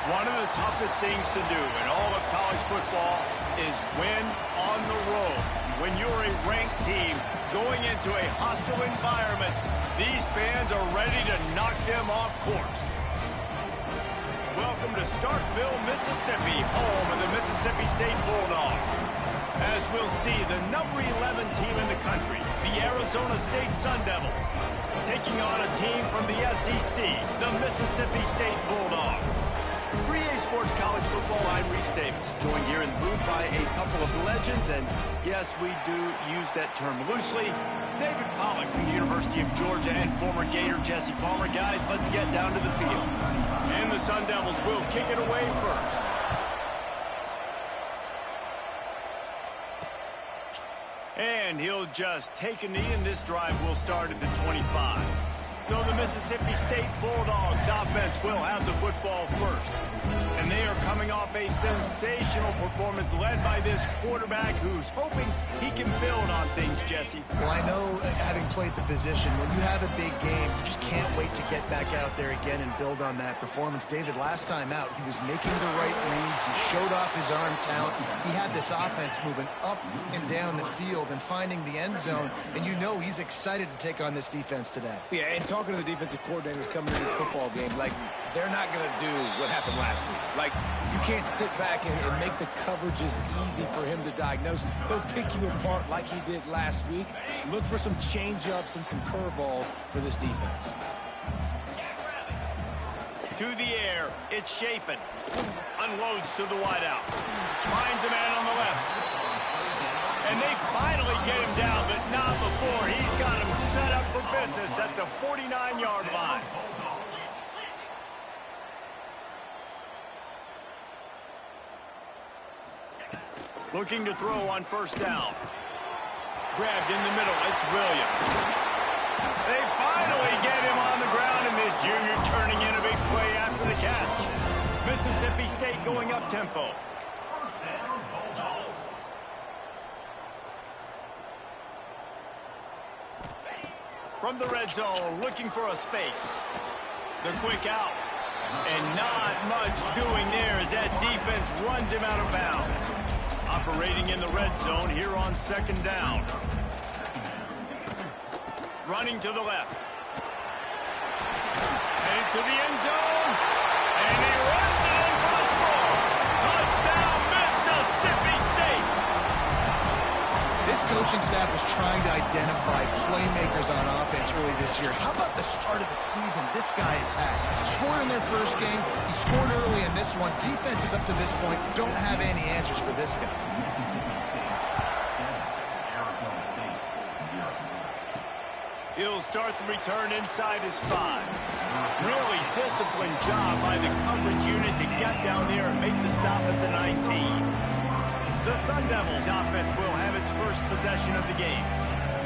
One of the toughest things to do in all of college football is win on the road. When you're a ranked team going into a hostile environment, these fans are ready to knock them off course. Welcome to Starkville, Mississippi, home of the Mississippi State Bulldogs. As we'll see, the number 11 team in the country, the Arizona State Sun Devils, taking on a team from the SEC, the Mississippi State Bulldogs. For EA Sports College Football, I'm Reese Davis, joined here in the booth by a couple of legends, and yes, we do use that term loosely. David Pollack from the University of Georgia and former Gator Jesse Palmer. Guys, let's get down to the field. And the Sun Devils will kick it away first. And he'll just take a knee, and this drive will start at the 25. So the Mississippi State Bulldogs offense will have the football first. And they are coming off a sensational performance led by this quarterback who's hoping he can build on things, Jesse. Well, I know, having played the position, when you have a big game, you just can't wait to get back out there again and build on that performance. David, last time out, he was making the right reads. He showed off his arm talent. He had this offense moving up and down the field and finding the end zone. And you know he's excited to take on this defense today. Yeah, and talking to the defensive coordinators coming to this football game, like, they're not going to do what happened last week. Like, you can't sit back and make the coverages easy for him to diagnose. He'll pick you apart like he did last week. Look for some change-ups and some curveballs for this defense. To the air, it's Shapen. Unloads to the wideout. Finds a man on the left. And they finally get him down, but not before. He's got him set up for business at the 49-yard line. Looking to throw on first down. Grabbed in the middle, it's Williams. They finally get him on the ground, and this junior turning in a big play after the catch. Mississippi State going up tempo. From the red zone, looking for a space. The quick out. And not much doing there as that defense runs him out of bounds. Operating in the red zone here on second down. Running to the left. Headed to the end zone. And he runs it in for the score. Touchdown, Mississippi State. This coaching staff was trying to identify playmakers on offense early this year. How about the start of the season this guy has had? Scored in their first game. He scored early in this one. Defenses up to this point don't have any answers for this guy. He'll start the return inside his 5. Really disciplined job by the coverage unit to get down there and make the stop at the 19. The Sun Devils offense will have its first possession of the game.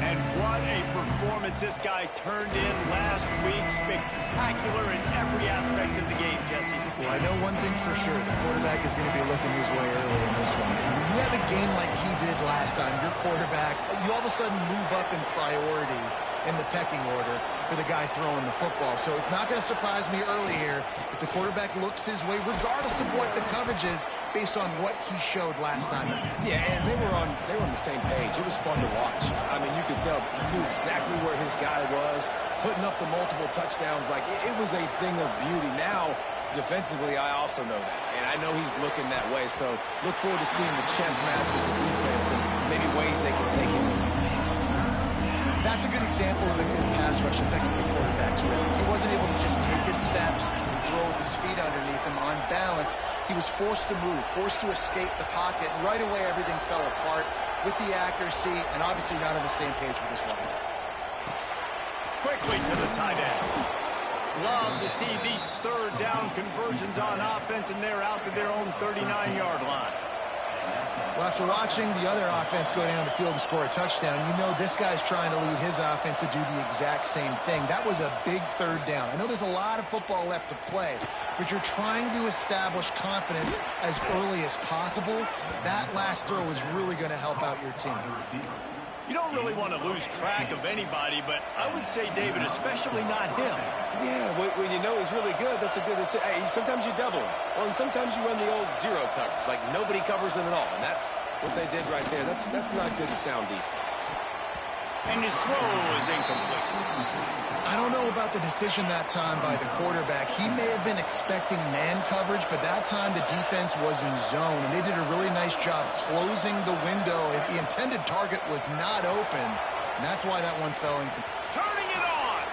And what a performance this guy turned in last week. Spectacular in every aspect of the game, Jesse. Well, I know one thing for sure. The quarterback is going to be looking his way early in this one. And when you have a game like he did last time, your quarterback, you all of a sudden move up in priority in the pecking order for the guy throwing the football. So it's not going to surprise me early here if the quarterback looks his way, regardless of what the coverage is, based on what he showed last time. Yeah, and they were on the same page. It was fun to watch. I mean, you could tell he knew exactly where his guy was, putting up the multiple touchdowns. Like, it was a thing of beauty. Now, defensively, I also know that. And I know he's looking that way. So look forward to seeing the chess match with the defense and maybe ways they can take him. That's a good example of a good pass rush affecting the quarterback's rhythm. He wasn't able to just take his steps and throw with his feet underneath him on balance. He was forced to move, forced to escape the pocket, and right away everything fell apart with the accuracy and obviously not on the same page with his wideout. Quickly to the tight end. Love to see these third down conversions on offense, and they're out to their own 39-yard line. Well, after watching the other offense go down the field and score a touchdown, you know this guy's trying to lead his offense to do the exact same thing. That was a big third down. I know there's a lot of football left to play, but you're trying to establish confidence as early as possible. That last throw is really going to help out your team. You don't really want to lose track of anybody, but I would say, David, especially not him. Yeah, when you know he's really good, that's a good decision. Hey, sometimes you double him. Well, and sometimes you run the old zero coverage, like nobody covers him at all. And that's what they did right there. That's not good sound defense. And his throw is incomplete. I don't know about the decision that time by the quarterback. He may have been expecting man coverage, but that time the defense was in zone, and they did a really nice job closing the window. The intended target was not open, and that's why that one fell in. Turning it on!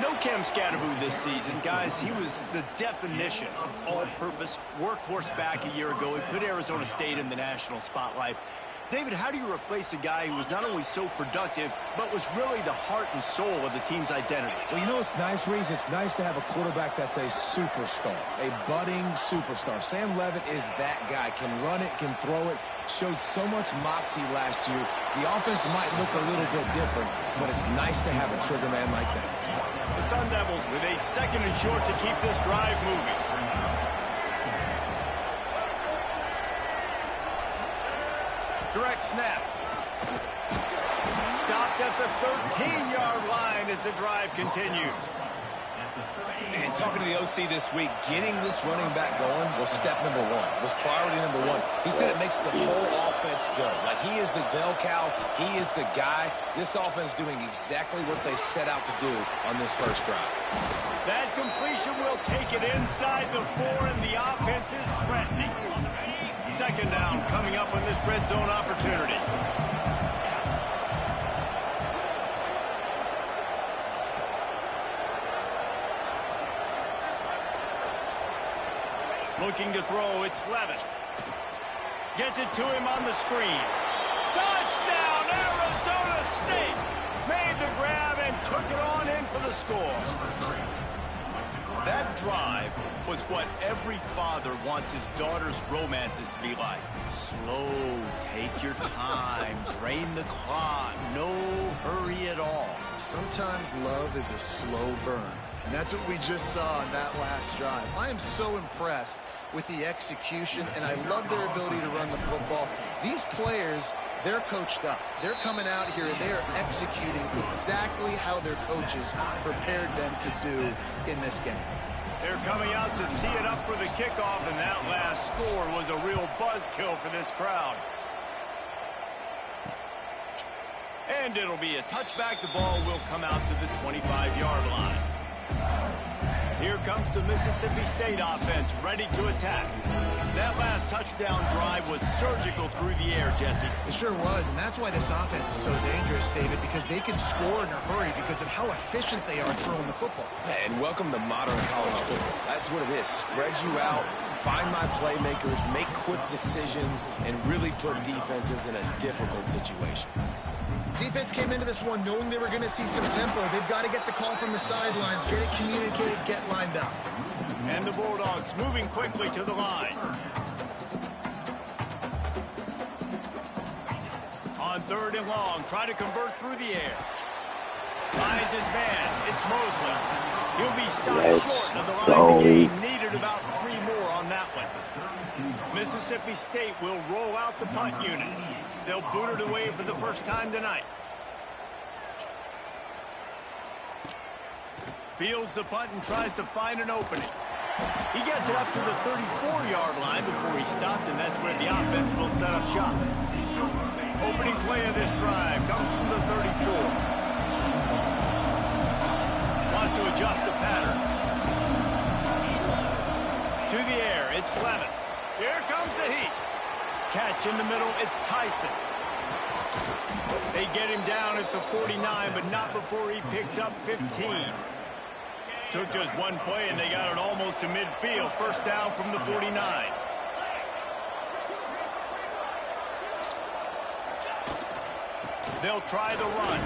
No Cam Scatterboo this season. Guys, he was the definition of all-purpose workhorse back a year ago. He put Arizona State in the national spotlight. David, how do you replace a guy who was not only so productive, but was really the heart and soul of the team's identity? Well, you know what's nice, Reese? It's nice to have a quarterback that's a superstar, a budding superstar. Sam Levitt is that guy. Can run it, can throw it, showed so much moxie last year. The offense might look a little bit different, but it's nice to have a trigger man like that. The Sun Devils with a second and short to keep this drive moving. Direct snap. Stopped at the 13-yard line as the drive continues. And talking to the OC this week, getting this running back going was step number one, was priority number one. He said it makes the whole offense go. Like, he is the bell cow, he is the guy. This offense doing exactly what they set out to do on this first drive. That completion will take it inside the 4, and the offense is threatening. Second down coming up on this red zone opportunity. Looking to throw, it's Levitt. Gets it to him on the screen. Touchdown, Arizona State! Made the grab and took it on in for the score. That drive was what every father wants his daughter's romances to be like. Slow, take your time, drain the clock, no hurry at all. Sometimes love is a slow burn, and that's what we just saw in that last drive. I am so impressed with the execution, and I love their ability to run the football. These players, they're coached up. They're coming out here, and they are executing exactly how their coaches prepared them to do in this game. They're coming out to tee it up for the kickoff, and that last score was a real buzzkill for this crowd. And it'll be a touchback. The ball will come out to the 25-yard line. Here comes the Mississippi State offense, ready to attack. That last touchdown drive was surgical through the air, Jesse. It sure was, and that's why this offense is so dangerous, David, because they can score in a hurry because of how efficient they are throwing the football. And welcome to modern college football. That's what it is. Spread you out, find my playmakers, make quick decisions, and really put defenses in a difficult situation. Defense came into this one knowing they were going to see some tempo. They've got to get the call from the sidelines, get it communicated, get lined up. And the Bulldogs moving quickly to the line. On third and long, try to convert through the air. Finds his man. It's Mosley. He'll be stopped short of the line of the game. Needed about 3 more on that one. Mississippi State will roll out the punt unit. They'll boot it away for the first time tonight. Fields the punt and tries to find an opening. He gets it up to the 34-yard line before he stopped, and that's where the offense will set up shop. Opening play of this drive comes from the 34. Wants to adjust the pattern. To the air, it's Levitt. Here comes the heat. Catch in the middle, it's Tyson. They get him down at the 49, but not before he picks up 15. Took just one play, and they got it almost to midfield. First down from the 49. They'll try the run.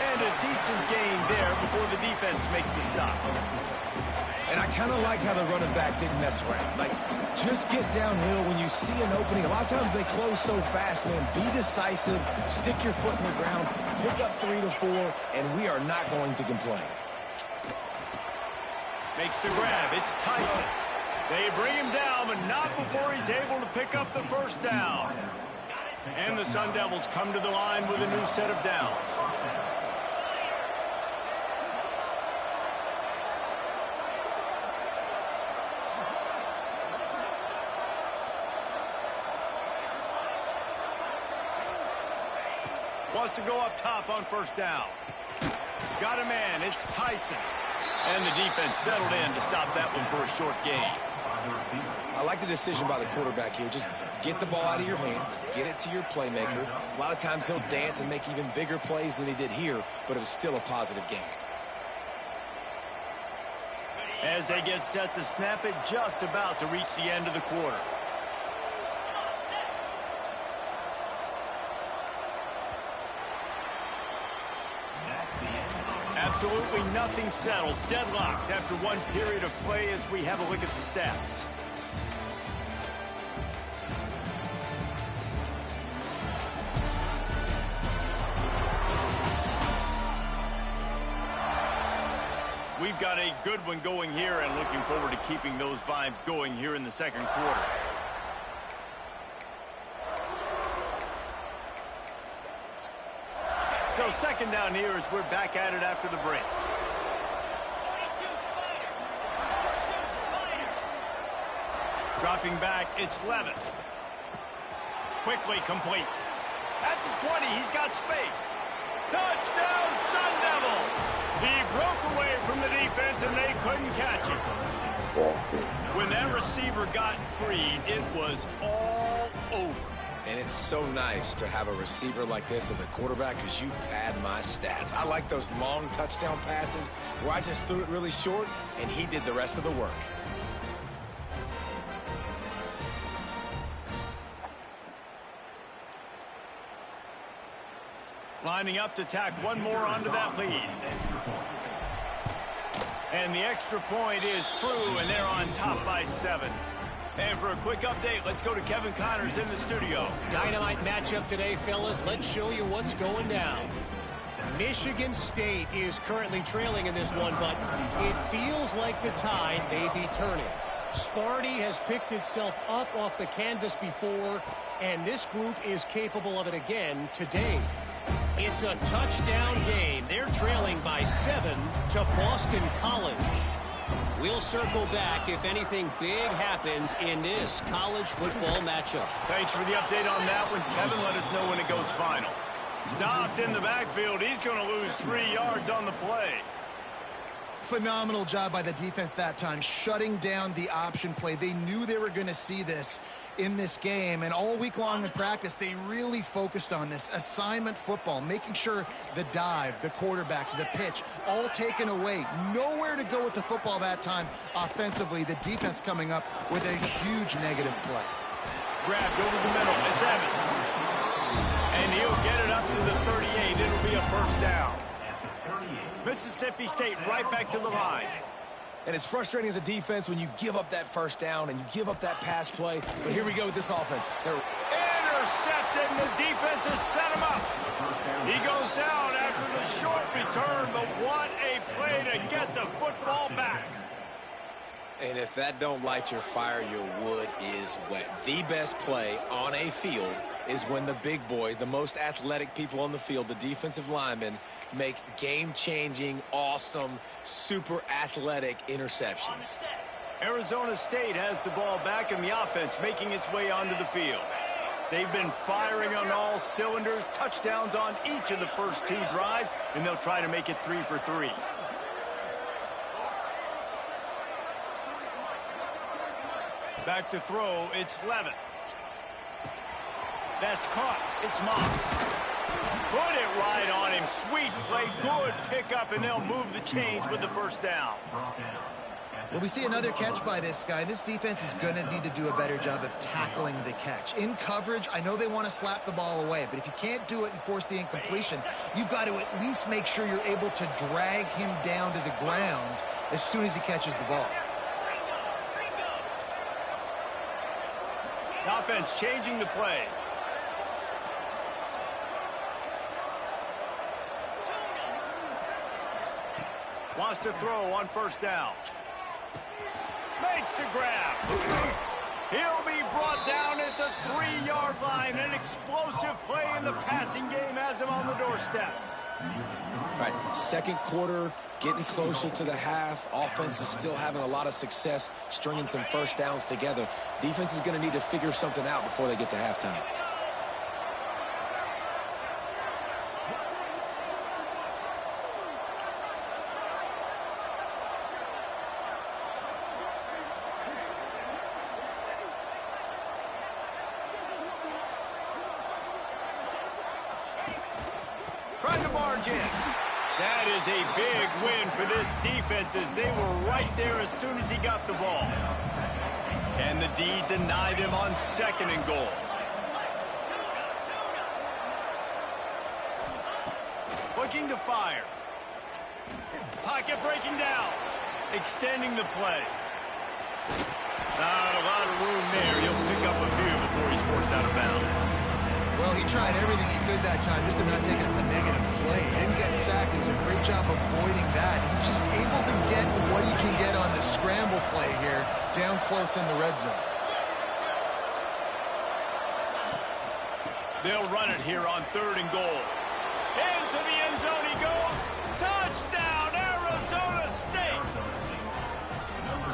And a decent gain there before the defense makes the stop. And I kind of like how the running back didn't mess around. Like, just get downhill when you see an opening. A lot of times they close so fast, man. Be decisive, stick your foot in the ground, pick up 3 to 4, and we are not going to complain. Makes the grab. It's Tyson. They bring him down, but not before he's able to pick up the first down. And the Sun Devils come to the line with a new set of downs. Wants to go up top on first down. Got a man. It's Tyson. And the defense settled in to stop that one for a short gain. I like the decision by the quarterback here. Just get the ball out of your hands, get it to your playmaker. A lot of times he'll dance and make even bigger plays than he did here, but it was still a positive game. As they get set to snap it, just about to reach the end of the quarter. Absolutely nothing settled. Deadlocked after one period of play as we have a look at the stats. We've got a good one going here and looking forward to keeping those vibes going here in the second quarter. So second down here as we're back at it after the break. Dropping back, it's Levitt. Quickly complete. At the 20, he's got space. Touchdown, Sun Devils! He broke away from the defense and they couldn't catch him. When that receiver got free, it was all over. And it's so nice to have a receiver like this as a quarterback because you pad my stats. I like those long touchdown passes where I just threw it really short and he did the rest of the work. Lining up to tack one more onto that lead. And the extra point is true, and they're on top by 7. And for a quick update, let's go to Kevin Connors in the studio. Dynamite matchup today, fellas. Let's show you what's going down. Michigan State is currently trailing in this one, but it feels like the tide may be turning. Sparty has picked itself up off the canvas before, and this group is capable of it again today. It's a touchdown game. They're trailing by 7 to Boston College. We'll circle back if anything big happens in this college football matchup. Thanks for the update on that one. Kevin, let us know when it goes final. Stopped in the backfield. He's going to lose 3 yards on the play. Phenomenal job by the defense that time, shutting down the option play. They knew they were going to see this in this game, and all week long in practice, they really focused on this assignment football, making sure the dive, the quarterback, the pitch, all taken away. Nowhere to go with the football that time offensively. The defense coming up with a huge negative play. Grabbed over the middle. It's Evans. And he'll get it up to the 38. It'll be a first down. Mississippi State right back to the line. And it's frustrating as a defense when you give up that first down and you give up that pass play. But here we go with this offense. They're intercepted, and the defense has set him up. He goes down after the short return, but what a play to get the football back. And if that don't light your fire, your wood is wet. The best play on a field is when the big boy, the most athletic people on the field, the defensive linemen, make game-changing, awesome, super athletic interceptions. Arizona State has the ball back and the offense making its way onto the field. They've been firing on all cylinders, touchdowns on each of the first 2 drives, and they'll try to make it 3 for 3. Back to throw, it's Levitt. That's caught. It's Moss. Put it right on him. Sweet play. Good pickup, and they'll move the chains with the first down. Well, we see another catch by this guy. This defense is going to need to do a better job of tackling the catch. In coverage, I know they want to slap the ball away, but if you can't do it and force the incompletion, you've got to at least make sure you're able to drag him down to the ground as soon as he catches the ball. The offense changing the play. Wants to throw on first down. Makes the grab. He'll be brought down at the 3-yard line. An explosive play in the passing game has him on the doorstep. Right, second quarter, getting closer to the half. Offense is still having a lot of success stringing some first downs together. Defense is going to need to figure something out before they get to halftime. Trying to barge in. That is a big win for this defense as they were right there as soon as he got the ball. Can the D deny them on 2nd and goal? Looking to fire. Pocket breaking down. Extending the play. Not a lot of room there. He'll pick up a few before he's forced out of bounds. Well, he tried everything he could that time just to not take a negative play. He didn't get sacked. It was a great job avoiding that. He's just able to get what he can get on the scramble play here, down close in the red zone. They'll run it here on 3rd and goal. Into the end zone he goes. Touchdown, Arizona State!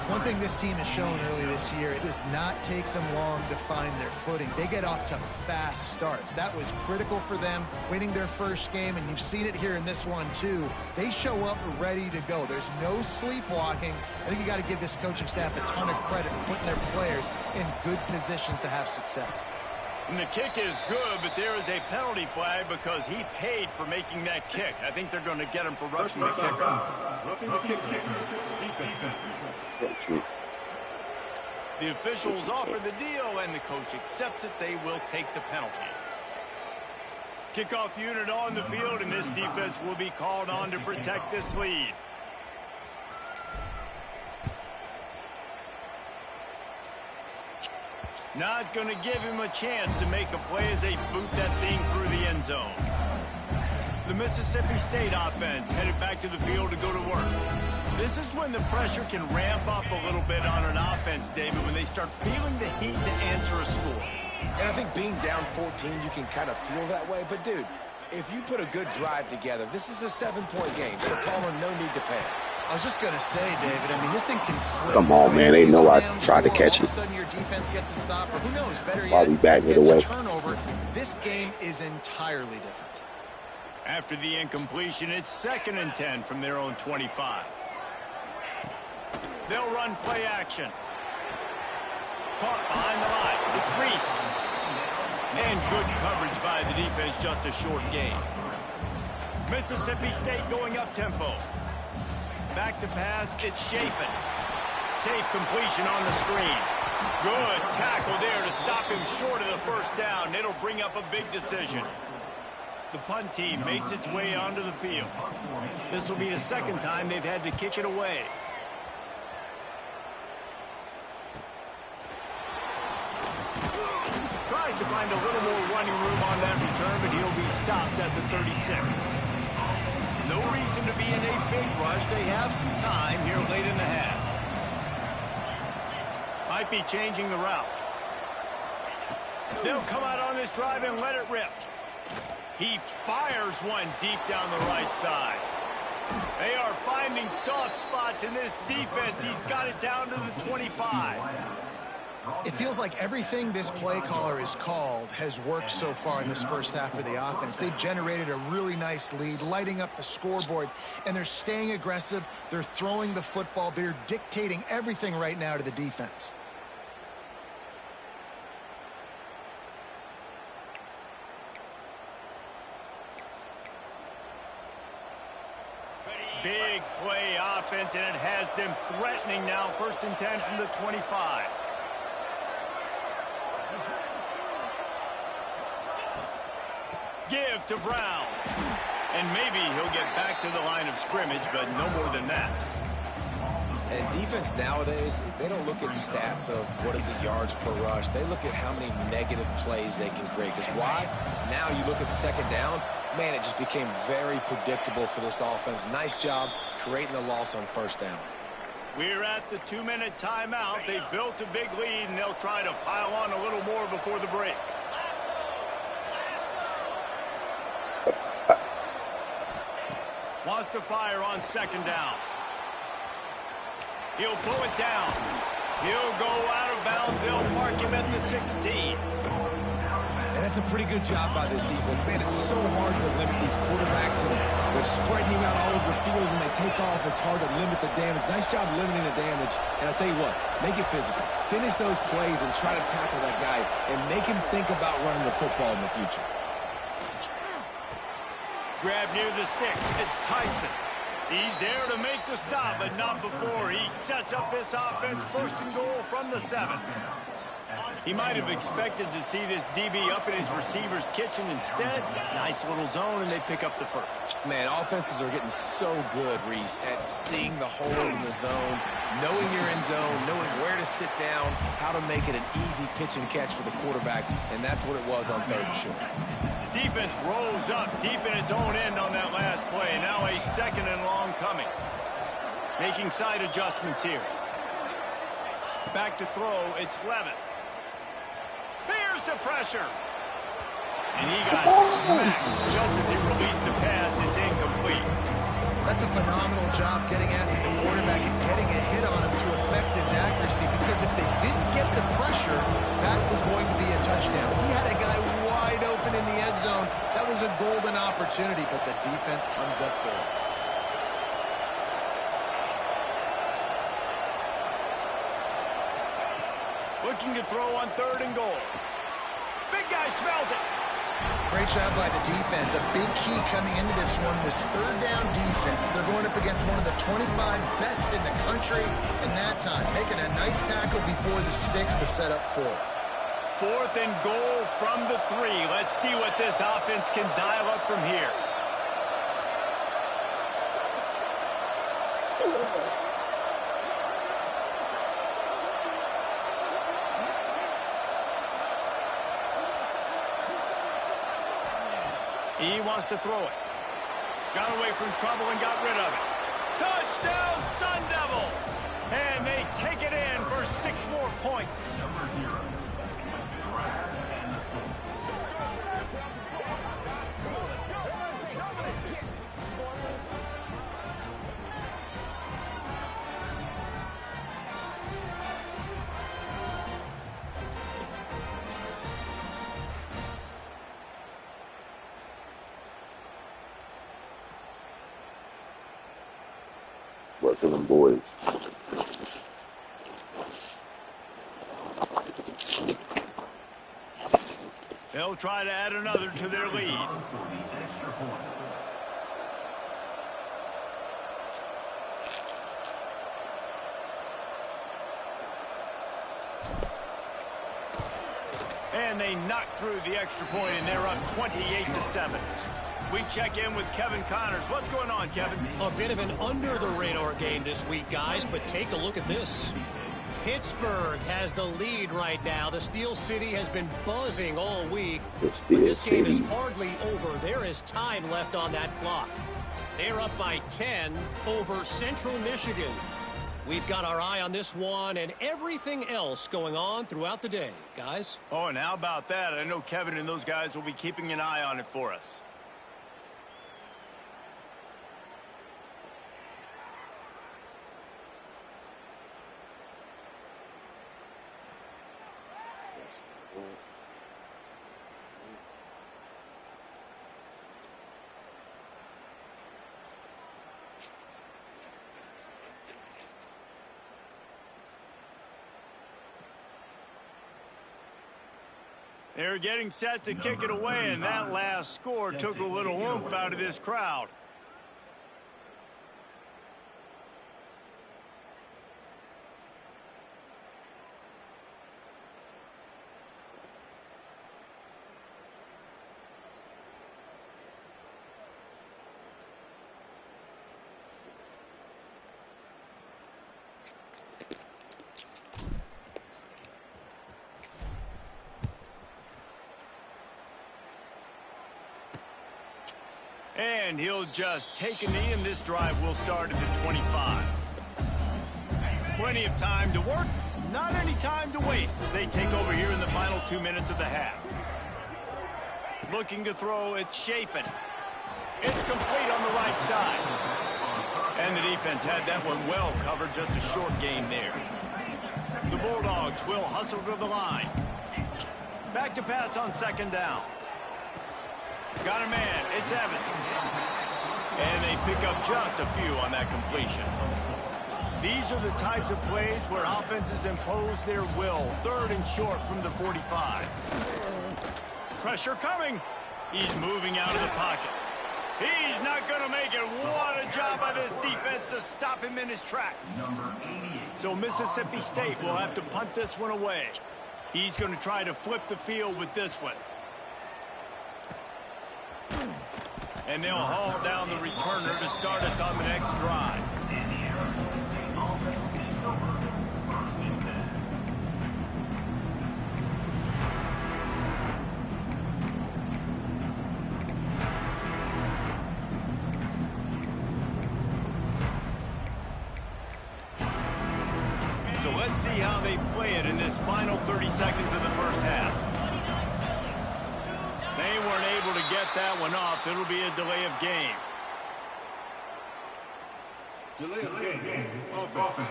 One thing this team has shown early this year, it does not take them long to find their footing. They get off to fast starts. That was critical for them, winning their first game, and you've seen it here in this one too. They show up ready to go. There's no sleepwalking. I think you got to give this coaching staff a ton of credit for putting their players in good positions to have success. And the kick is good, but there is a penalty flag because he paid for making that kick. I think they're going to get him for roughing the kicker. The officials offer the deal, and the coach accepts it. They will take the penalty. Kickoff unit on the field, and this defense will be called on to protect this lead. Not going to give him a chance to make a play as they boot that thing through the end zone. The Mississippi State offense headed back to the field to go to work. This is when the pressure can ramp up a little bit on an offense, David, when they start feeling the heat to answer a score. And I think being down 14, you can kind of feel that way. But, dude, if you put a good drive together, this is a 7-point game, so Palmer, no need to panic. I was just going to say, David, I mean, this thing can flip. Come on, man. They know I tried to catch All it. of a sudden, your defense gets a stop, or who knows, better While yet, we back it gets away. a turnover. This game is entirely different. After the incompletion, it's 2nd and 10 from their own 25. They'll run play action. Caught behind the line. It's Reese. And good coverage by the defense, just a short gain. Mississippi State going up tempo. Back to pass, it's Chapin. Safe completion on the screen. Good tackle there to stop him short of the first down. It'll bring up a big decision. The punt team makes its way onto the field. This will be the 2nd time they've had to kick it away. Tries to find a little more running room on that return, but he'll be stopped at the 36. No reason to be in a big rush. They have some time here late in the half. Might be changing the route. They'll come out on this drive and let it rip. He fires one deep down the right side. They are finding soft spots in this defense. He's got it down to the 25. It feels like everything this play caller has called has worked so far in this first half for the offense. They've generated a really nice lead, lighting up the scoreboard, and they're staying aggressive. They're throwing the football. They're dictating everything right now to the defense. Big play offense, and it has them threatening now. 1st and 10 from the 25. Give to Brown. And maybe he'll get back to the line of scrimmage, but no more than that. And defense nowadays, they don't look at stats of what is the yards per rush. They look at how many negative plays they can create. Because why? Now you look at 2nd down, man, it just became very predictable for this offense. Nice job creating the loss on 1st down. We're at the 2-minute timeout. They built a big lead, and they'll try to pile on a little more before the break. Wants to fire on 2nd down. He'll pull it down. He'll go out of bounds. They'll mark him at the 16. And that's a pretty good job by this defense. Man, it's so hard to limit these quarterbacks, and they're spreading you out all over the field. When they take off, it's hard to limit the damage. Nice job limiting the damage. And I'll tell you what, make it physical. Finish those plays and try to tackle that guy and make him think about running the football in the future. Grab near the sticks. It's Tyson. He's there to make the stop, but not before. He sets up this offense. 1st and goal from the 7. He might have expected to see this DB up in his receiver's kitchen. Instead, nice little zone, and they pick up the 1st. Man, offenses are getting so good, Reese, at seeing the holes in the zone, knowing you're in zone, knowing where to sit down, how to make it an easy pitch and catch for the quarterback, and that's what it was on 3rd and short. Defense rolls up deep in its own end on that last play. Now a 2nd and long coming. Making side adjustments here. Back to throw. It's Levin. Here's the pressure. And he got smacked just as he released the pass. It's incomplete. That's a phenomenal job getting after the quarterback and getting a hit on him to affect his accuracy, because if they didn't get the pressure, that was going to be a touchdown. He had a guy wide open in the end zone. That was a golden opportunity, but the defense comes up big. Looking to throw on 3rd and goal. Big guy smells it. Great job by the defense. A big key coming into this one was 3rd down defense. They're going up against one of the 25 best in the country in that time, making a nice tackle before the sticks to set up 4th. 4th and goal from the 3. Let's see what this offense can dial up from here. He wants to throw it. Got away from trouble and got rid of it. Touchdown, Sun Devils! And they take it in for 6 more points. What's in them boys? They'll try to add another to their lead. And they knock through the extra point, and they're up 28-7. We check in with Kevin Connors. What's going on, Kevin? A bit of an under-the-radar game this week, guys, but take a look at this. Pittsburgh has the lead right now. The Steel City has been buzzing all week. But this game is hardly over. There is time left on that clock. They're up by 10 over Central Michigan. We've got our eye on this one and everything else going on throughout the day, guys. Oh, and how about that? I know Kevin and those guys will be keeping an eye on it for us. They're getting set to kick it away, and that last score took a little oomph out of this crowd. And he'll just take a knee, and this drive will start at the 25. Plenty of time to work, not any time to waste as they take over here in the final 2 minutes of the half. Looking to throw, it's Shapen. It's complete on the right side. And the defense had that one well covered, just a short gain there. The Bulldogs will hustle to the line. Back to pass on second down. Got a man, it's Evans. And they pick up just a few on that completion. These are the types of plays where offenses impose their will. 3rd and short from the 45. Pressure coming. He's moving out of the pocket. He's not going to make it. What a job by this defense to stop him in his tracks. So Mississippi State will have to punt this one away. He's going to try to flip the field with this one. And they'll haul down the returner to start us on the next drive. So let's see how they play it in this final 30 seconds of the first half. They weren't able to get that one off. It'll be a delay of game. Delay of game. Offense.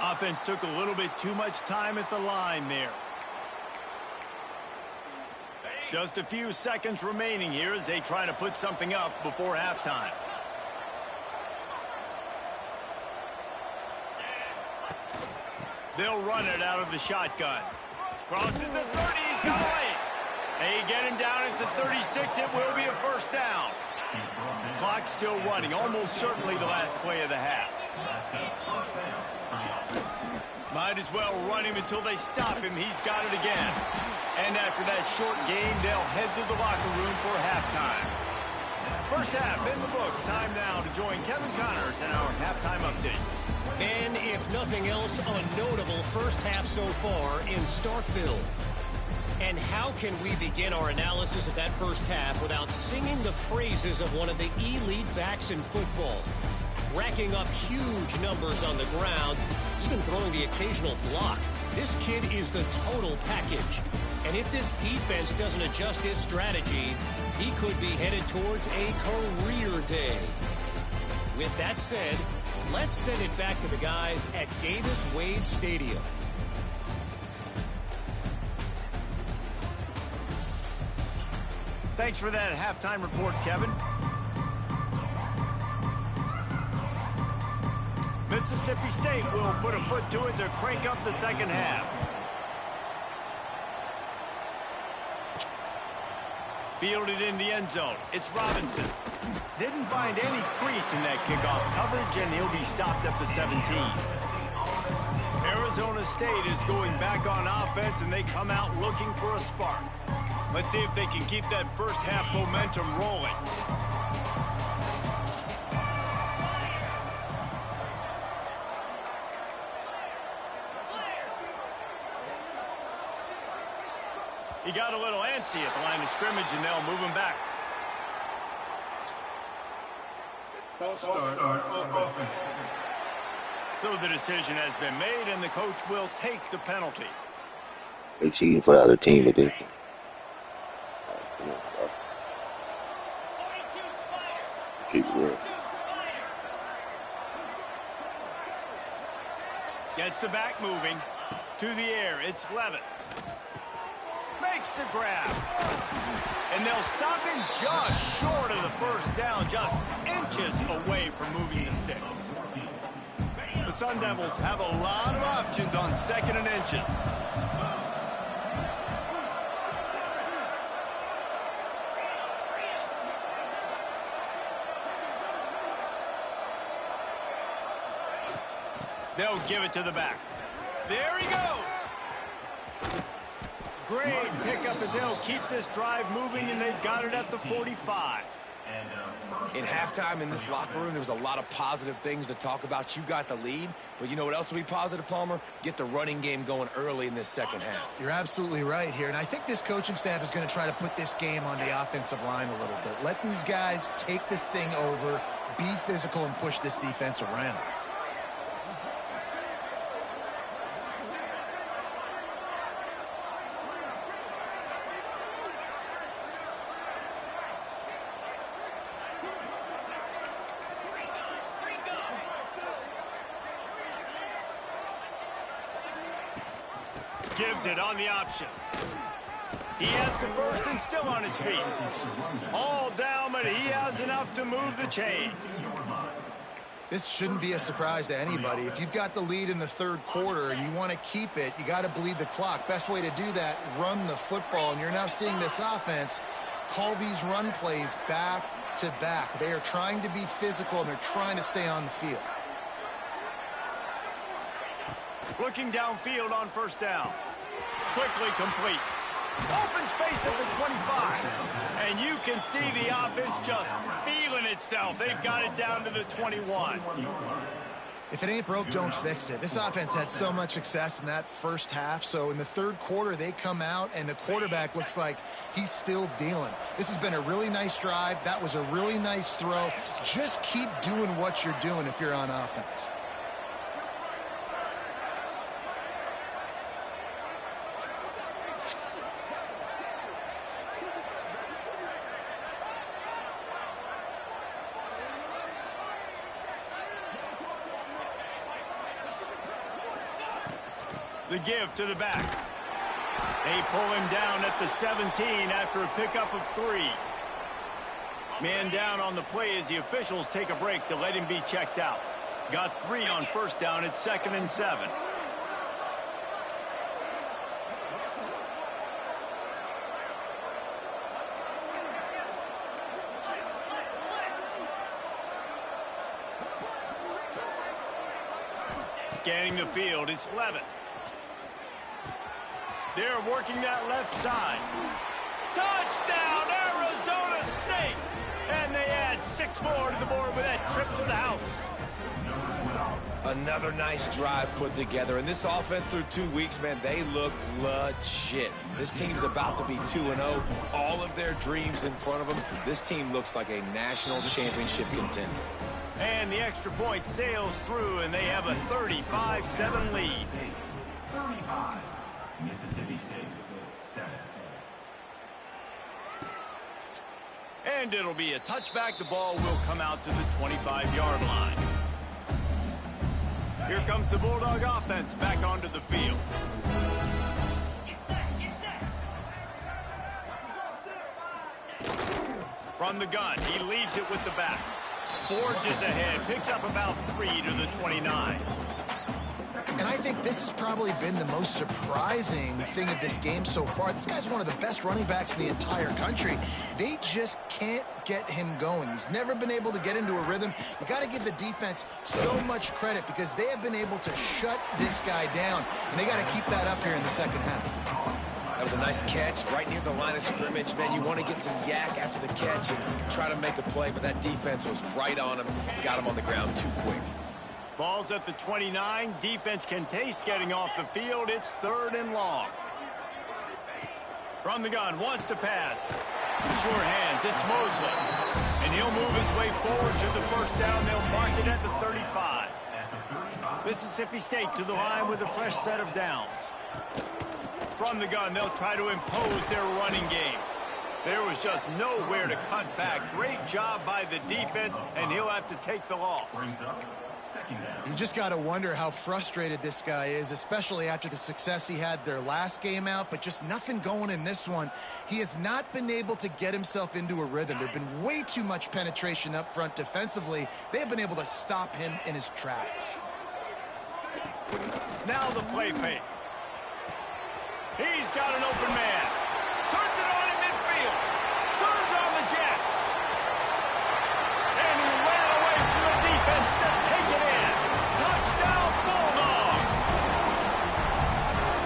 Offense took a little bit too much time at the line there. Just a few seconds remaining here as they try to put something up before halftime. They'll run it out of the shotgun. Crosses the 30, he's got away. They get him down at the 36, it will be a first down. Clock still running, almost certainly the last play of the half. Might as well run him until they stop him, he's got it again. And after that short game, they'll head to the locker room for halftime. First half in the books, time now to join Kevin Connors in our halftime update. And if nothing else, a notable first half so far in Starkville. And how can we begin our analysis of that first half without singing the praises of one of the elite backs in football? Racking up huge numbers on the ground, even throwing the occasional block. This kid is the total package. And if this defense doesn't adjust its strategy, he could be headed towards a career day. With that said, let's send it back to the guys at Davis-Wade Stadium. Thanks for that halftime report, Kevin. Mississippi State will put a foot to it to crank up the second half. Fielded in the end zone. It's Robinson. Didn't find any crease in that kickoff coverage, and he'll be stopped at the 17. Arizona State is going back on offense, and they come out looking for a spark. Let's see if they can keep that first half momentum rolling. He got a little antsy at the line of scrimmage, and they'll move him back. False start on offense. So the decision has been made, and the coach will take the penalty. They cheating for the other team with this. Keep it real. Gets the back moving. To the air, it's Levitt. Makes the grab. And they'll stop him just short of the first down, just inches away from moving the sticks. The Sun Devils have a lot of options on second and inches. They'll give it to the back. There he goes. Great pickup as they'll keep this drive moving, and they've got it at the 45. In halftime in this locker room, there was a lot of positive things to talk about. You got the lead, but you know what else will be positive, Palmer? Get the running game going early in this second half. You're absolutely right here, and I think this coaching staff is going to try to put this game on the offensive line a little bit. Let these guys take this thing over, be physical, and push this defense around. Gives it on the option. He has the first and still on his feet. All down, but he has enough to move the chains. This shouldn't be a surprise to anybody. If you've got the lead in the third quarter and you want to keep it, you got to bleed the clock. Best way to do that, run the football. And you're now seeing this offense call these run plays back to back. They are trying to be physical, and they're trying to stay on the field. Looking downfield on first down. Quickly complete. Open space at the 25. And you can see the offense just feeling itself. They've got it down to the 21. If it ain't broke, don't fix it. This offense had so much success in that first half, so in the third quarter, they come out, and the quarterback looks like he's still dealing. This has been a really nice drive. That was a really nice throw. Just keep doing what you're doing if you're on offense. The give to the back. They pull him down at the 17 after a pickup of 3. Man down on the play as the officials take a break to let him be checked out. Got 3 on first down at 2nd and 7. Scanning the field, it's Levitt. They're working that left side. Touchdown, Arizona State! And they add 6 more to the board with that trip to the house. Another nice drive put together. And this offense through 2 weeks, man, they look legit. This team's about to be 2-0. All of their dreams in front of them. This team looks like a national championship contender. And the extra point sails through, and they have a 35-7 lead. 35, Mississippi State, 7. And it'll be a touchback. The ball will come out to the 25-yard line. Here comes the Bulldog offense back onto the field. From the gun, he leaves it with the back. Forges ahead, picks up about 3 to the 29. And I think this has probably been the most surprising thing of this game so far. This guy's one of the best running backs in the entire country. They just can't get him going. He's never been able to get into a rhythm. You got to give the defense so much credit because they have been able to shut this guy down, and they got to keep that up here in the second half. That was a nice catch right near the line of scrimmage. Man, you want to get some yak after the catch and try to make a play, but that defense was right on him. Got him on the ground too quick. Ball's at the 29. Defense can taste getting off the field. It's 3rd and long. From the gun, wants to pass. Sure hands, it's Mosley. And he'll move his way forward to the first down. They'll mark it at the 35. Mississippi State to the line with a fresh set of downs. From the gun, they'll try to impose their running game. There was just nowhere to cut back. Great job by the defense, and he'll have to take the loss. You just got to wonder how frustrated this guy is, especially after the success he had their last game out, but just nothing going in this one. He has not been able to get himself into a rhythm. There's been way too much penetration up front defensively. They have been able to stop him in his tracks. Now the play fake. He's got an open man. Turns it on in midfield. Turns on the Jets. And he ran away from the defense to take it in. Touchdown, Bulldogs.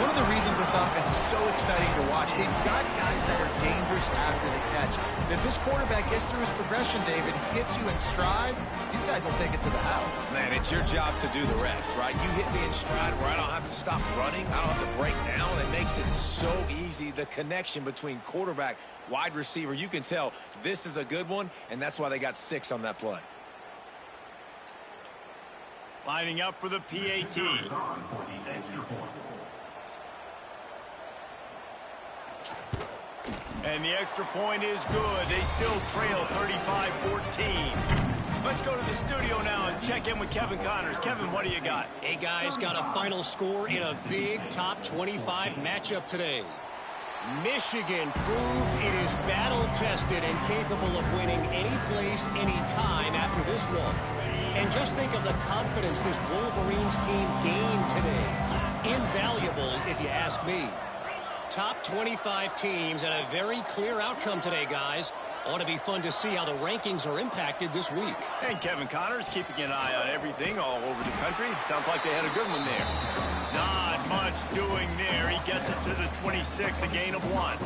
One of the reasons the this offense is so exciting to watch. They've got guys that are dangerous after the catch. And if this quarterback gets through his progression, David, hits you in stride, these guys will take it to the house. Man, it's your job to do the rest, right? You hit me in stride where I don't have to stop running. I don't have to break down. It makes it so easy. The connection between quarterback, wide receiver, you can tell this is a good one, and that's why they got 6 on that play. Lining up for the PAT. For the extra point. And the extra point is good. They still trail 35-14. Let's go to the studio now and check in with Kevin Connors. Kevin, what do you got? Hey, guys, got a final score in a big top 25 matchup today. Michigan proved it is battle-tested and capable of winning any place, any time after this one. And just think of the confidence this Wolverines team gained today. Invaluable, if you ask me. Top 25 teams and a very clear outcome today, guys. Ought to be fun to see how the rankings are impacted this week. And Kevin Connors keeping an eye on everything all over the country. Sounds like they had a good one there. Not much doing there. He gets it to the 26, a gain of 1.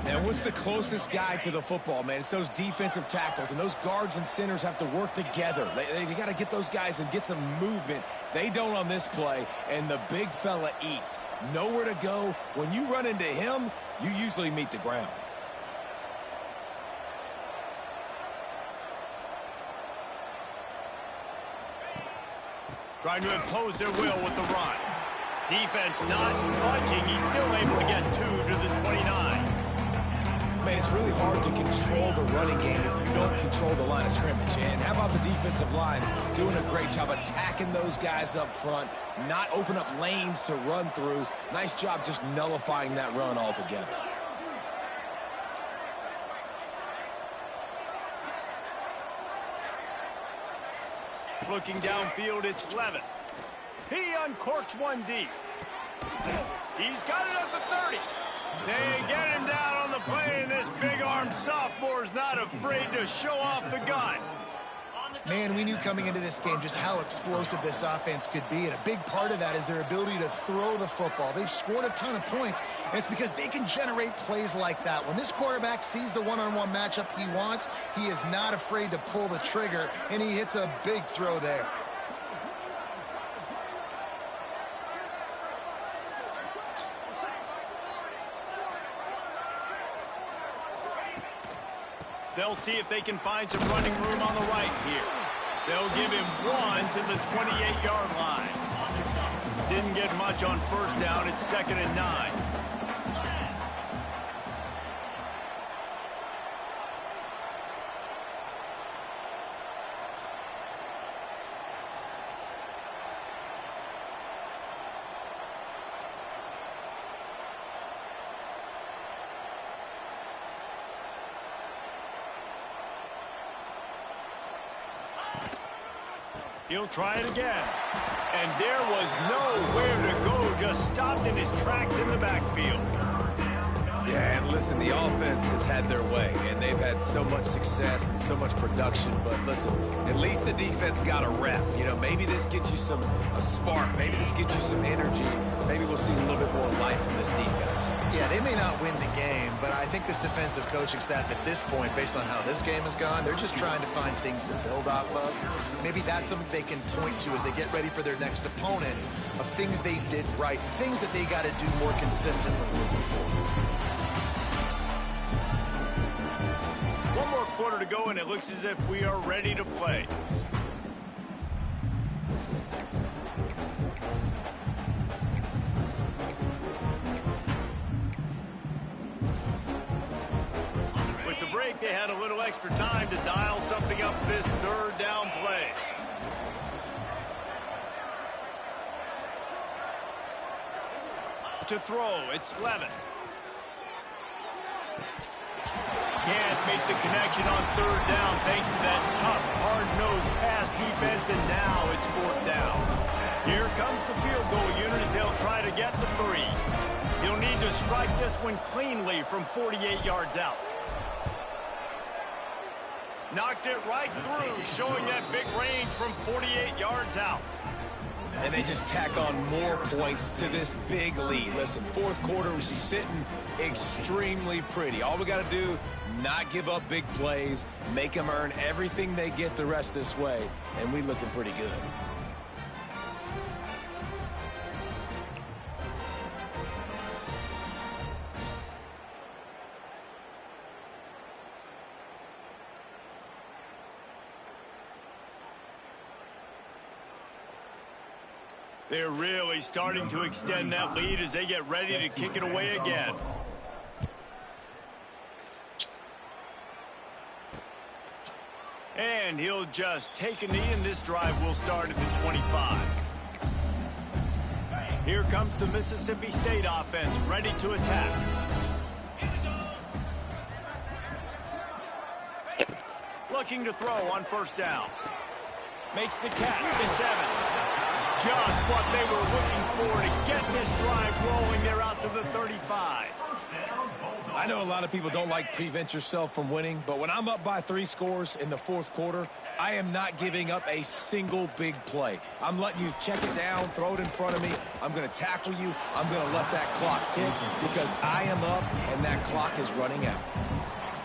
And what's the closest guy to the football, man? It's those defensive tackles, and those guards and centers have to work together. They got to get those guys and get some movement. They don't on this play, and the big fella eats. Nowhere to go. When you run into him, you usually meet the ground. Trying to impose their will with the run. Defense not budging. He's still able to get 2 to the 29. Man, it's really hard to control the running game if you don't control the line of scrimmage. And how about the defensive line doing a great job attacking those guys up front, not open up lanes to run through. Nice job just nullifying that run altogether. Looking downfield, it's Levitt. He uncorks one deep. He's got it at the 30. They get him down on the play, and this big-armed sophomore's not afraid to show off the gun. Man, we knew coming into this game just how explosive this offense could be, and a big part of that is their ability to throw the football. They've scored a ton of points, and it's because they can generate plays like that. When this quarterback sees the one-on-one matchup he wants, he is not afraid to pull the trigger, and he hits a big throw there. They'll see if they can find some running room on the right here. They'll give him 1 to the 28-yard line. Didn't get much on first down. It's 2nd and 9. He'll try it again. And there was nowhere to go, just stopped in his tracks in the backfield. Yeah, and listen, the offense has had their way, and they've had so much success and so much production. But listen, at least the defense got a rep. You know, maybe this gets you a spark. Maybe this gets you some energy. Maybe we'll see a little bit more life from this defense. Yeah, they may not win the game, but I think this defensive coaching staff at this point, based on how this game has gone, they're just trying to find things to build off of. Maybe that's something they can point to as they get ready for their next opponent, of things they did right, things that they got to do more consistently moving forward. One more quarter to go, and it looks as if we are ready to play. With the break, they had a little extra time to dial something up this 3rd down play. To throw, it's Levitt. Can't make the connection on 3rd down thanks to that tough, hard-nosed pass defense, and now it's 4th down. Here comes the field goal unit as they'll try to get the 3. He'll need to strike this one cleanly from 48 yards out. Knocked it right through, showing that big range from 48 yards out. and they just tack on more points to this big lead. Listen, fourth quarter was sitting extremely pretty. All we got to do, not give up big plays, make them earn everything they get the rest this way, and we looking pretty good. They're really starting to extend that lead as they get ready to kick it away again. And he'll just take a knee, and this drive will start at the 25. Here comes the Mississippi State offense, ready to attack. Looking to throw on first down. Makes the catch. It's Evans. Just what they were looking for to get this drive rolling. They're out to the 35. I know a lot of people don't like prevent yourself from winning, but when I'm up by 3 scores in the fourth quarter, I am not giving up a single big play. I'm letting you check it down, throw it in front of me. I'm going to tackle you. I'm going to let that clock tick because I am up and that clock is running out.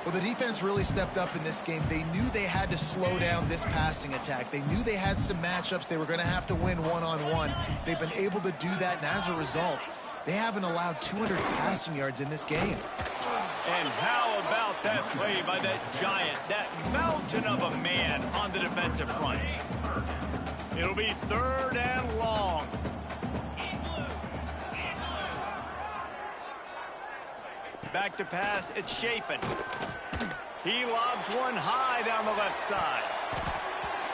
Well, the defense really stepped up in this game. They knew they had to slow down this passing attack. They knew they had some matchups they were going to have to win one-on-one. They've been able to do that, and as a result, they haven't allowed 200 passing yards in this game. And how about that play by that giant, that mountain of a man on the defensive front? It'll be 3rd and long. Back to pass, it's Shapen. He lobs one high down the left side.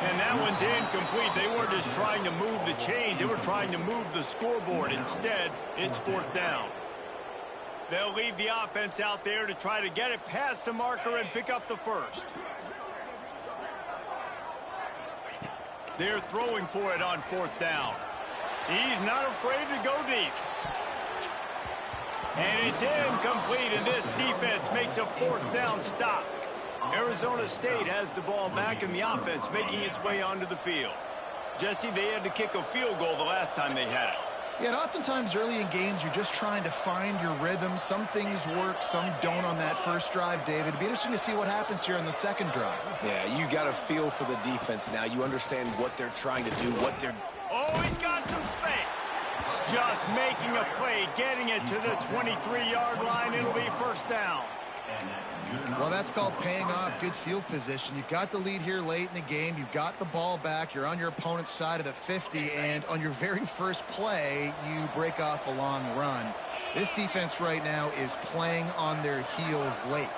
And that one's incomplete. They weren't just trying to move the chains, they were trying to move the scoreboard. Instead, it's 4th down. They'll leave the offense out there to try to get it past the marker and pick up the first. They're throwing for it on 4th down. He's not afraid to go deep. And it's incomplete, and this defense makes a 4th down stop. Arizona State has the ball back, and the offense making its way onto the field. Jesse, they had to kick a field goal the last time they had it. Yeah, and oftentimes early in games, you're just trying to find your rhythm. Some things work, some don't on that first drive, David. It'd be interesting to see what happens here on the second drive. Yeah, you got a feel for the defense now. You understand what they're trying to do, what they're... Oh, he's got some space. Just making a play, getting it to the 23-yard line. It'll be 1st down. Well, that's called paying off good field position. You've got the lead here late in the game. You've got the ball back. You're on your opponent's side of the 50, and on your very first play, you break off a long run. This defense right now is playing on their heels late.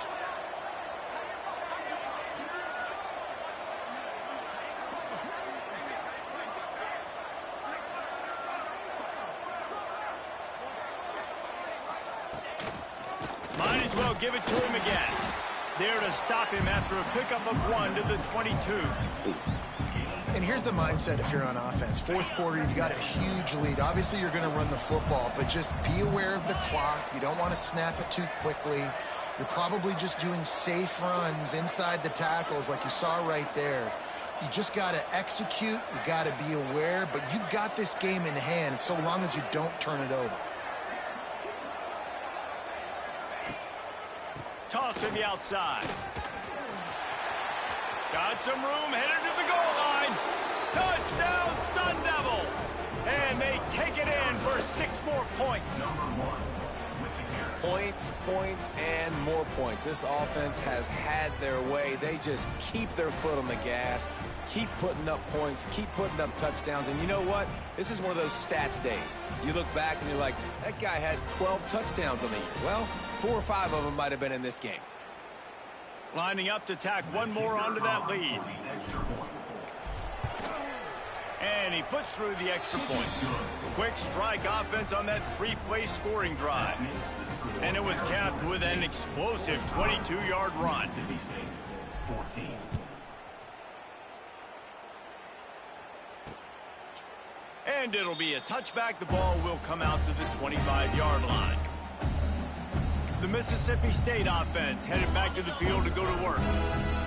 Might as well give it to him again. There to stop him after a pickup of 1 to the 22. And here's the mindset if you're on offense. Fourth quarter, you've got a huge lead. Obviously, you're going to run the football, but just be aware of the clock. You don't want to snap it too quickly. You're probably just doing safe runs inside the tackles like you saw right there. You just got to execute. You got to be aware, but you've got this game in hand so long as you don't turn it over. Toss to the outside. Got some room, headed to the goal line. Touchdown, Sun Devils! And they take it in for 6 more points. Points, points, and more points. This offense has had their way. They just keep their foot on the gas, keep putting up points, keep putting up touchdowns. And you know what? This is one of those stats days. You look back and you're like, that guy had 12 touchdowns on the year. Well, 4 or 5 of them might have been in this game. Lining up to tack one more onto that lead. And he puts through the extra point. Quick strike offense on that 3-play scoring drive. And it was capped with an explosive 22-yard run. And it'll be a touchback. The ball will come out to the 25-yard line. the Mississippi State offense headed back to the field to go to work.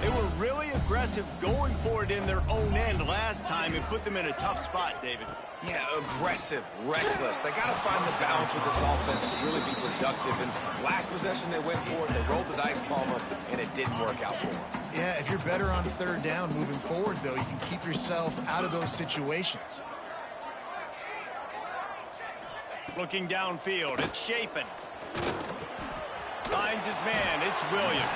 They were really aggressive going for it in their own end last time and put them in a tough spot, David. Yeah, aggressive, reckless. They got to find the balance with this offense to really be productive. And last possession they went for it, they rolled the dice, Palmer, and it didn't work out for them. Yeah, if you're better on third down moving forward, though, you can keep yourself out of those situations. Looking downfield, it's Shapen. Finds his man, it's Williams.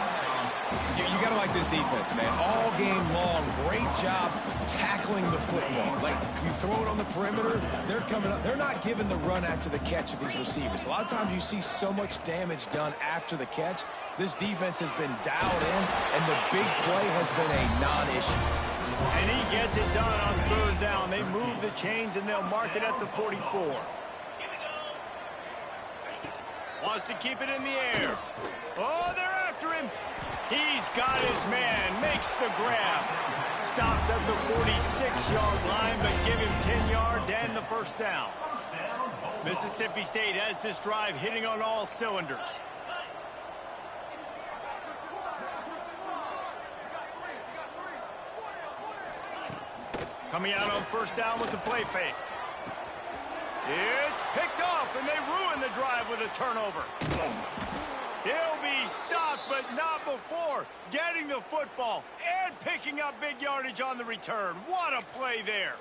You got to like this defense, man. All game long, great job tackling the football. Like, you throw it on the perimeter, they're coming up. They're not giving the run after the catch of these receivers. A lot of times you see so much damage done after the catch. This defense has been dialed in, and the big play has been a non-issue. And he gets it done on third down. They move the chains, and they'll mark it at the 44. Wants to keep it in the air. Oh, they're after him. He's got his man. Makes the grab. Stopped at the 46-yard line, but give him 10 yards and the first down. Mississippi State has this drive hitting on all cylinders. Coming out on first down with the play fake. It's picked off, and they ruin the drive with a turnover. He'll be stopped, but not before getting the football and picking up big yardage on the return. What a play there.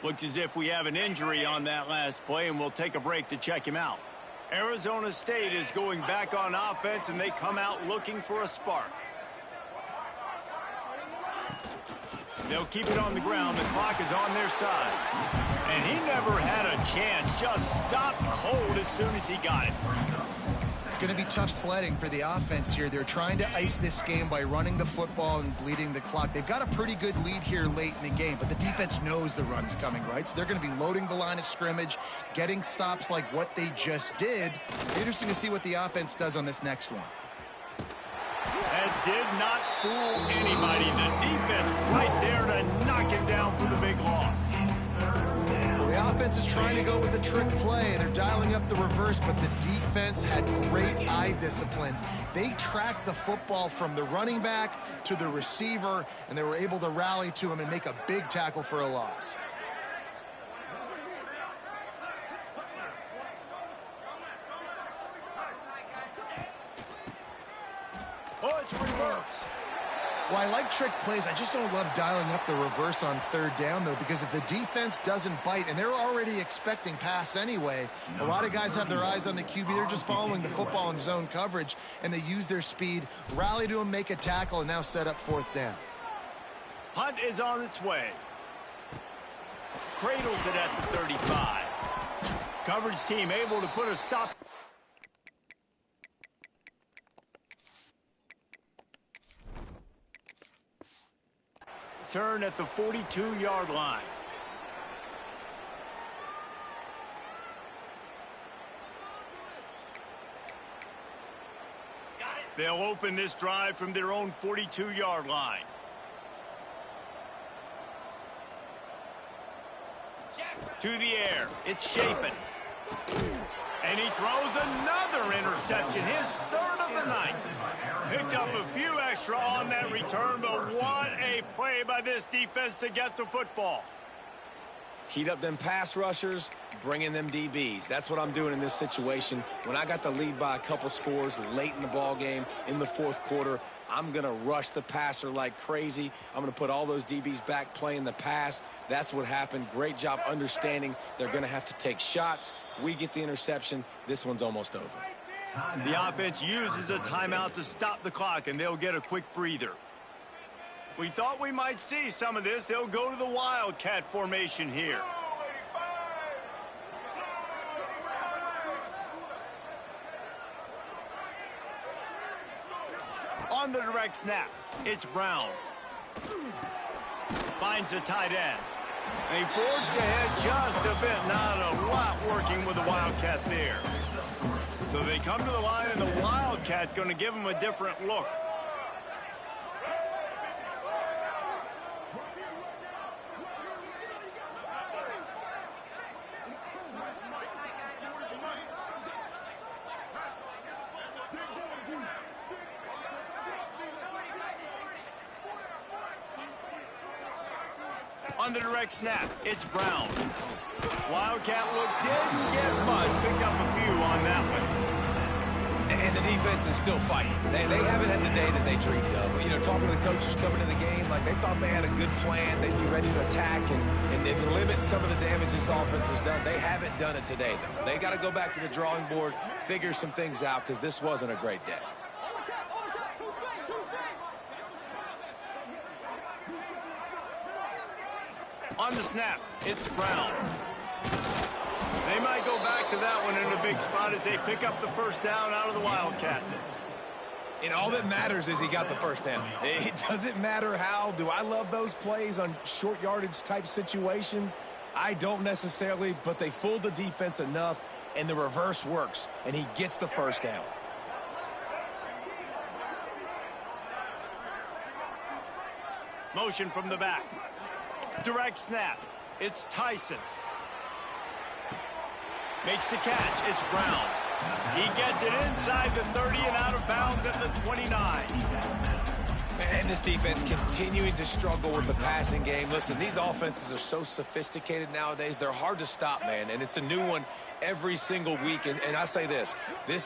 Looks as if we have an injury on that last play, and we'll take a break to check him out. Arizona State is going back on offense, and they come out looking for a spark. They'll keep it on the ground. The clock is on their side. And he never had a chance. Just stopped cold as soon as he got it. It's going to be tough sledding for the offense here. They're trying to ice this game by running the football and bleeding the clock. They've got a pretty good lead here late in the game, but the defense knows the run's coming, right? So they're going to be loading the line of scrimmage, getting stops like what they just did. Interesting to see what the offense does on this next one. That did not fool anybody. The defense right there to knock him down for the big loss. Well, the offense is trying to go with a trick play. They're dialing up the reverse, but the defense had great eye discipline. They tracked the football from the running back to the receiver, and they were able to rally to him and make a big tackle for a loss. Oh, it's reverse. Well, I like trick plays. I just don't love dialing up the reverse on third down, though, because if the defense doesn't bite, and they're already expecting pass anyway, a lot of guys have their eyes on the QB. They're just following the football in zone coverage, and they use their speed, rally to him, make a tackle, and now set up fourth down. Hunt is on its way. Cradles it at the 35. Coverage team able to put a stop. Turn at the 42-yard line. They'll open this drive from their own 42-yard line. To the air. It's Shapen. And he throws another interception, his third of the night. Picked up a few extra on that return, but what a play by this defense to get the football. Heat up them pass rushers, bring in them DBs. That's what I'm doing in this situation. When I got the lead by a couple scores late in the ball game, in the fourth quarter, I'm going to rush the passer like crazy. I'm going to put all those DBs back playing the pass. That's what happened. Great job understanding they're going to have to take shots. We get the interception. This one's almost over. The offense uses a timeout to stop the clock, and they'll get a quick breather. We thought we might see some of this. They'll go to the Wildcat formation here. On the direct snap, it's Brown. Finds the tight end. They forged ahead just a bit. Not a lot working with the Wildcat there. So they come to the line, and the Wildcat going to give them a different look. On the direct snap, it's Brown. Wildcat look didn't get much. Picked up a few on that one. And the defense is still fighting. They haven't had the day that they dreamed of. You know, talking to the coaches coming to the game, like they thought they had a good plan. They'd be ready to attack and they'd limit some of the damage this offense has done. They haven't done it today, though. They got to go back to the drawing board, figure some things out, because this wasn't a great day. On the snap, it's Brown. They might go back to that one in a big spot as they pick up the first down out of the Wildcat. And all that matters is he got the first down. It doesn't matter how. Do I love those plays on short yardage type situations? I don't necessarily, but they fooled the defense enough, and the reverse works, and he gets the first down. Motion from the back. Direct snap. It's Tyson. Makes the catch. It's Brown. He gets it inside the 30 and out of bounds at the 29. And this defense continuing to struggle with the passing game. Listen, these offenses are so sophisticated nowadays. They're hard to stop, man. And it's a new one every single week. And I say this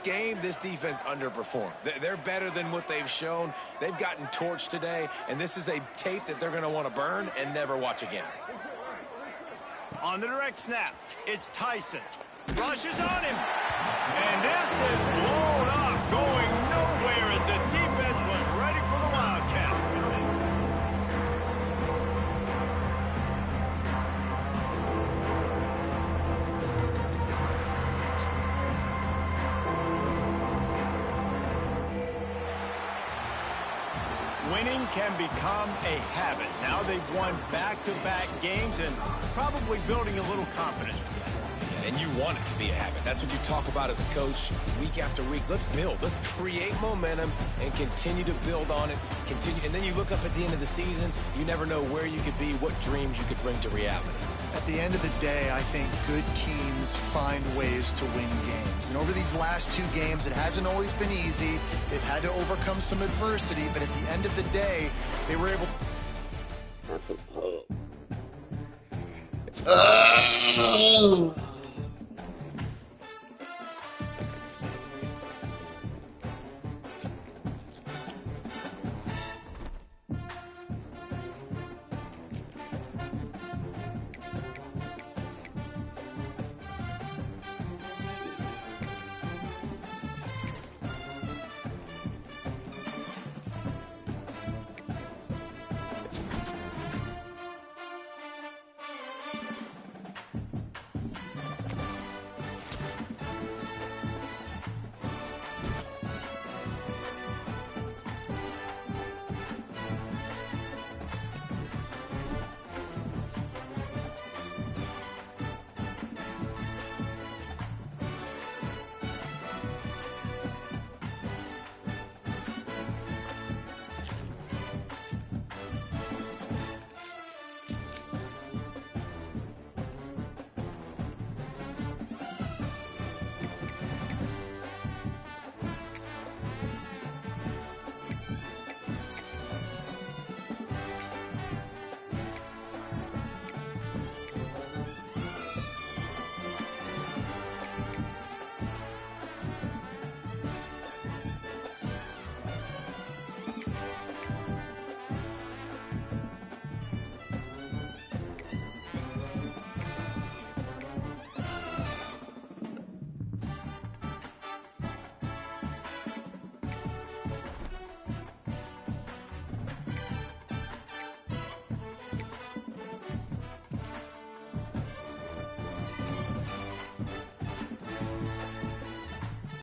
game, this defense underperformed. They're better than what they've shown. They've gotten torched today. And this is a tape that they're going to want to burn and never watch again. On the direct snap, it's Tyson. Rushes on him. And this is blown up, going nowhere as the defense was ready for the Wildcat. Winning can become a habit. Now they've won back-to-back games and probably building a little confidence from that. And you want it to be a habit. That's what you talk about as a coach week after week. Let's build. Let's create momentum and continue to build on it. And then you look up at the end of the season, you never know where you could be, what dreams you could bring to reality. At the end of the day, I think good teams find ways to win games. And over these last two games, it hasn't always been easy. They've had to overcome some adversity, but at the end of the day, they were able That's a pub.